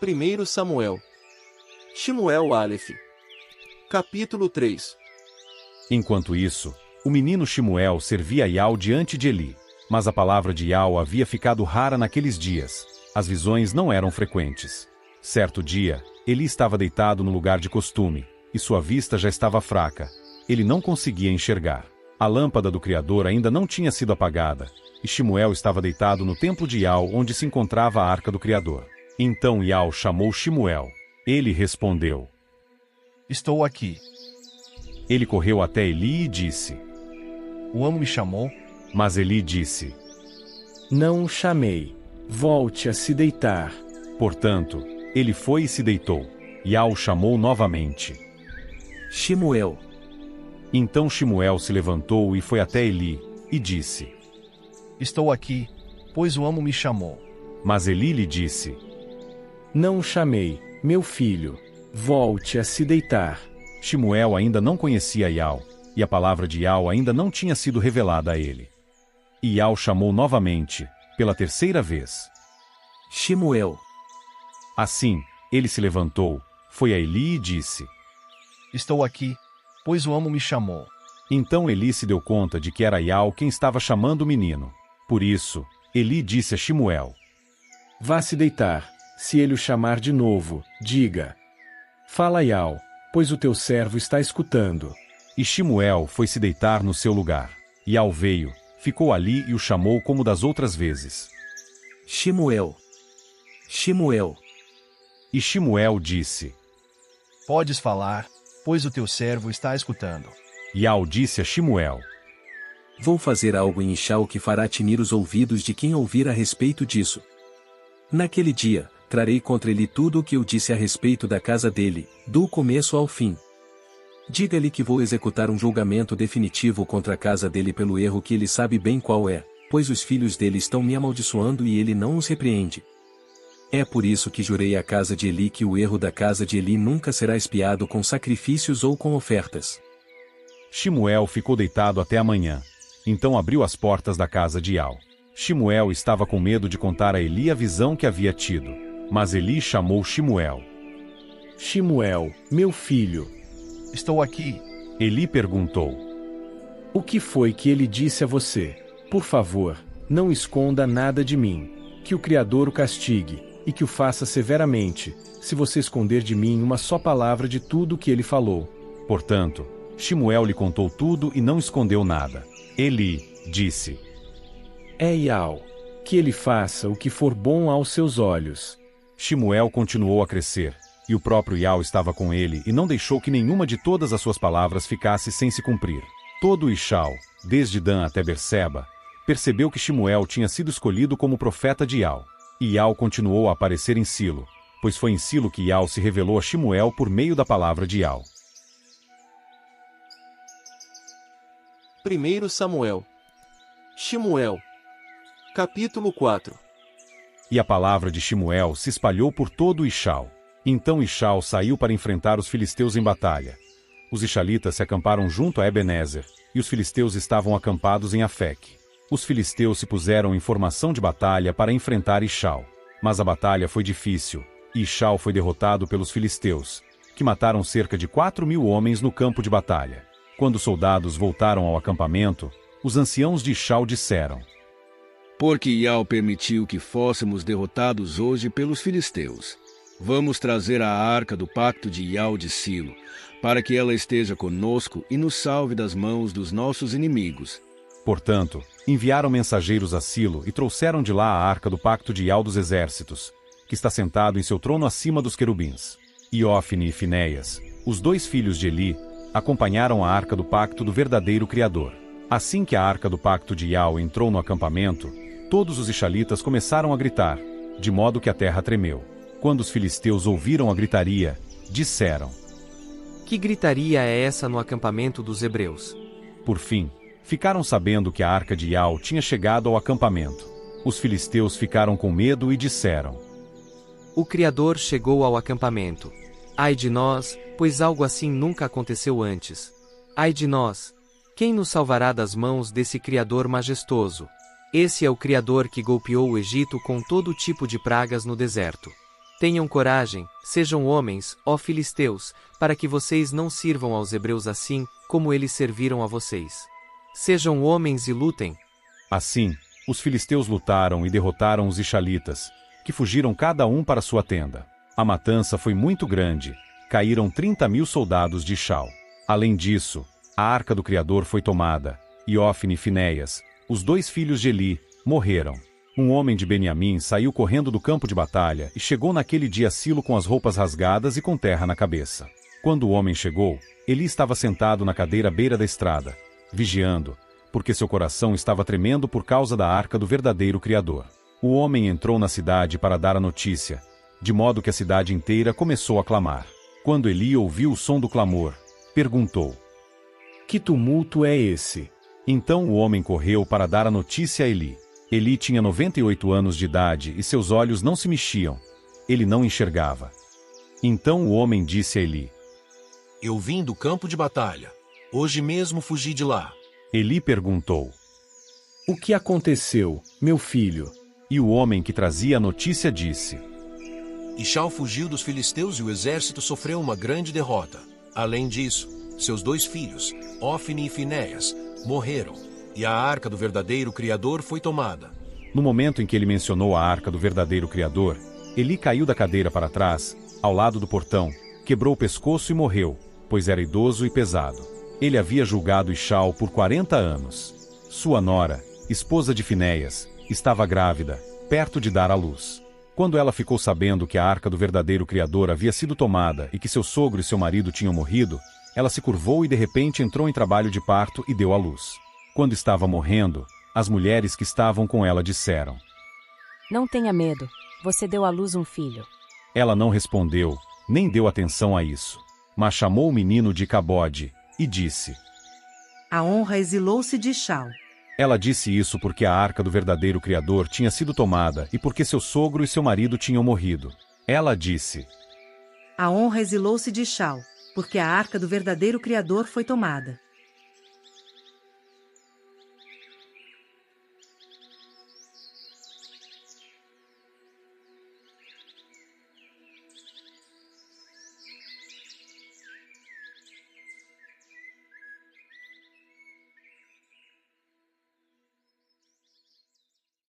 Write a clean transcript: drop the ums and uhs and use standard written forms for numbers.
1 Samuel. Shemuel Aleph. Capítulo 3. Enquanto isso, o menino Shemuel servia Iau diante de Eli. Mas a palavra de Iau havia ficado rara naqueles dias. As visões não eram frequentes. Certo dia, Eli estava deitado no lugar de costume, e sua vista já estava fraca. Ele não conseguia enxergar. A lâmpada do Criador ainda não tinha sido apagada, e Shemuel estava deitado no templo de Iau, onde se encontrava a arca do Criador. Então Iau chamou Shemuel. Ele respondeu: Estou aqui. Ele correu até Eli e disse: O amo me chamou? Mas Eli disse: Não o chamei. Volte a se deitar. Portanto, ele foi e se deitou. Iau o chamou novamente: Shemuel. Então Shemuel se levantou e foi até Eli, e disse: Estou aqui, pois o amo me chamou. Mas Eli lhe disse: Não o chamei, meu filho. Volte a se deitar. Shemuel ainda não conhecia Iau, e a palavra de Iau ainda não tinha sido revelada a ele. E Iau chamou novamente, pela terceira vez: Shemuel. Assim, ele se levantou, foi a Eli e disse: Estou aqui, pois o amo me chamou. Então Eli se deu conta de que era Iau quem estava chamando o menino. Por isso, Eli disse a Shemuel: Vá se deitar. Se ele o chamar de novo, diga: Fala, Iau, pois o teu servo está escutando. E Shemuel foi se deitar no seu lugar. Iau veio, ficou ali e o chamou como das outras vezes: Shemuel. Shemuel. E Shemuel disse: Podes falar, pois o teu servo está escutando. Iau disse a Shemuel: Vou fazer algo em Ishau que fará tinir os ouvidos de quem ouvir a respeito disso. Naquele dia, trarei contra ele tudo o que eu disse a respeito da casa dele, do começo ao fim. Diga-lhe que vou executar um julgamento definitivo contra a casa dele pelo erro que ele sabe bem qual é, pois os filhos dele estão me amaldiçoando e ele não os repreende. É por isso que jurei à casa de Eli que o erro da casa de Eli nunca será expiado com sacrifícios ou com ofertas. Shemuel ficou deitado até a manhã. Então abriu as portas da casa de Iau. Shemuel estava com medo de contar a Eli a visão que havia tido. Mas Eli chamou Shemuel. Shemuel, meu filho. Estou aqui. Eli perguntou: O que foi que ele disse a você? Por favor, não esconda nada de mim. Que o Criador o castigue, e que o faça severamente, se você esconder de mim uma só palavra de tudo o que ele falou. Portanto, Shemuel lhe contou tudo e não escondeu nada. Eli disse: É Iau. Que ele faça o que for bom aos seus olhos. Shemuel continuou a crescer, e o próprio Iau estava com ele e não deixou que nenhuma de todas as suas palavras ficasse sem se cumprir. Todo Ishau, desde Dan até Berseba, percebeu que Shemuel tinha sido escolhido como profeta de Iau. E Iau continuou a aparecer em Silo, pois foi em Silo que Iau se revelou a Shemuel por meio da palavra de Iau. 1 Samuel. Shemuel. Capítulo 4. E a palavra de Shemuel se espalhou por todo Ishau. Então Ishau saiu para enfrentar os filisteus em batalha. Os ishalitas se acamparam junto a Ebenezer, e os filisteus estavam acampados em Afeque. Os filisteus se puseram em formação de batalha para enfrentar Ishau. Mas a batalha foi difícil, e Ishau foi derrotado pelos filisteus, que mataram cerca de 4.000 homens no campo de batalha. Quando os soldados voltaram ao acampamento, os anciãos de Ishau disseram: Porque Iau permitiu que fôssemos derrotados hoje pelos filisteus. Vamos trazer a arca do pacto de Iau de Silo, para que ela esteja conosco e nos salve das mãos dos nossos inimigos. Portanto, enviaram mensageiros a Silo e trouxeram de lá a arca do pacto de Iau dos exércitos, que está sentado em seu trono acima dos querubins. E Ofne e Finéias, os dois filhos de Eli, acompanharam a arca do pacto do verdadeiro Criador. Assim que a arca do pacto de Iau entrou no acampamento, todos os ishalitas começaram a gritar, de modo que a terra tremeu. Quando os filisteus ouviram a gritaria, disseram: Que gritaria é essa no acampamento dos hebreus? Por fim, ficaram sabendo que a arca de Iau tinha chegado ao acampamento. Os filisteus ficaram com medo e disseram: O Criador chegou ao acampamento. Ai de nós, pois algo assim nunca aconteceu antes. Ai de nós! Quem nos salvará das mãos desse Criador majestoso? Esse é o Criador que golpeou o Egito com todo tipo de pragas no deserto. Tenham coragem, sejam homens, ó filisteus, para que vocês não sirvam aos hebreus assim, como eles serviram a vocês. Sejam homens e lutem. Assim, os filisteus lutaram e derrotaram os israelitas, que fugiram cada um para sua tenda. A matança foi muito grande, caíram 30.000 soldados de Ishal. Além disso, a arca do Criador foi tomada, e Ofni e Finéias, os 2 filhos de Eli, morreram. Um homem de Beniamim saiu correndo do campo de batalha e chegou naquele dia a Silo com as roupas rasgadas e com terra na cabeça. Quando o homem chegou, Eli estava sentado na cadeira à beira da estrada, vigiando, porque seu coração estava tremendo por causa da arca do verdadeiro Criador. O homem entrou na cidade para dar a notícia, de modo que a cidade inteira começou a clamar. Quando Eli ouviu o som do clamor, perguntou: Que tumulto é esse? Então o homem correu para dar a notícia a Eli. Eli tinha 98 anos de idade e seus olhos não se mexiam. Ele não enxergava. Então o homem disse a Eli: Eu vim do campo de batalha. Hoje mesmo fugi de lá. Eli perguntou: O que aconteceu, meu filho? E o homem que trazia a notícia disse: Ishal fugiu dos filisteus e o exército sofreu uma grande derrota. Além disso, seus 2 filhos, Ofni e Finéias, morreram. E a arca do verdadeiro Criador foi tomada. No momento em que ele mencionou a arca do verdadeiro Criador, Eli caiu da cadeira para trás, ao lado do portão, quebrou o pescoço e morreu, pois era idoso e pesado. Ele havia julgado Ishal por 40 anos. Sua nora, esposa de Finéias, estava grávida, perto de dar à luz. Quando ela ficou sabendo que a arca do verdadeiro Criador havia sido tomada e que seu sogro e seu marido tinham morrido, ela se curvou e de repente entrou em trabalho de parto e deu à luz. Quando estava morrendo, as mulheres que estavam com ela disseram: Não tenha medo, você deu à luz um filho. Ela não respondeu, nem deu atenção a isso, mas chamou o menino de Cabode, e disse: A honra exilou-se de Ishal. Ela disse isso porque a arca do verdadeiro Criador tinha sido tomada e porque seu sogro e seu marido tinham morrido. Ela disse: A honra exilou-se de Ishal, porque a arca do verdadeiro Criador foi tomada.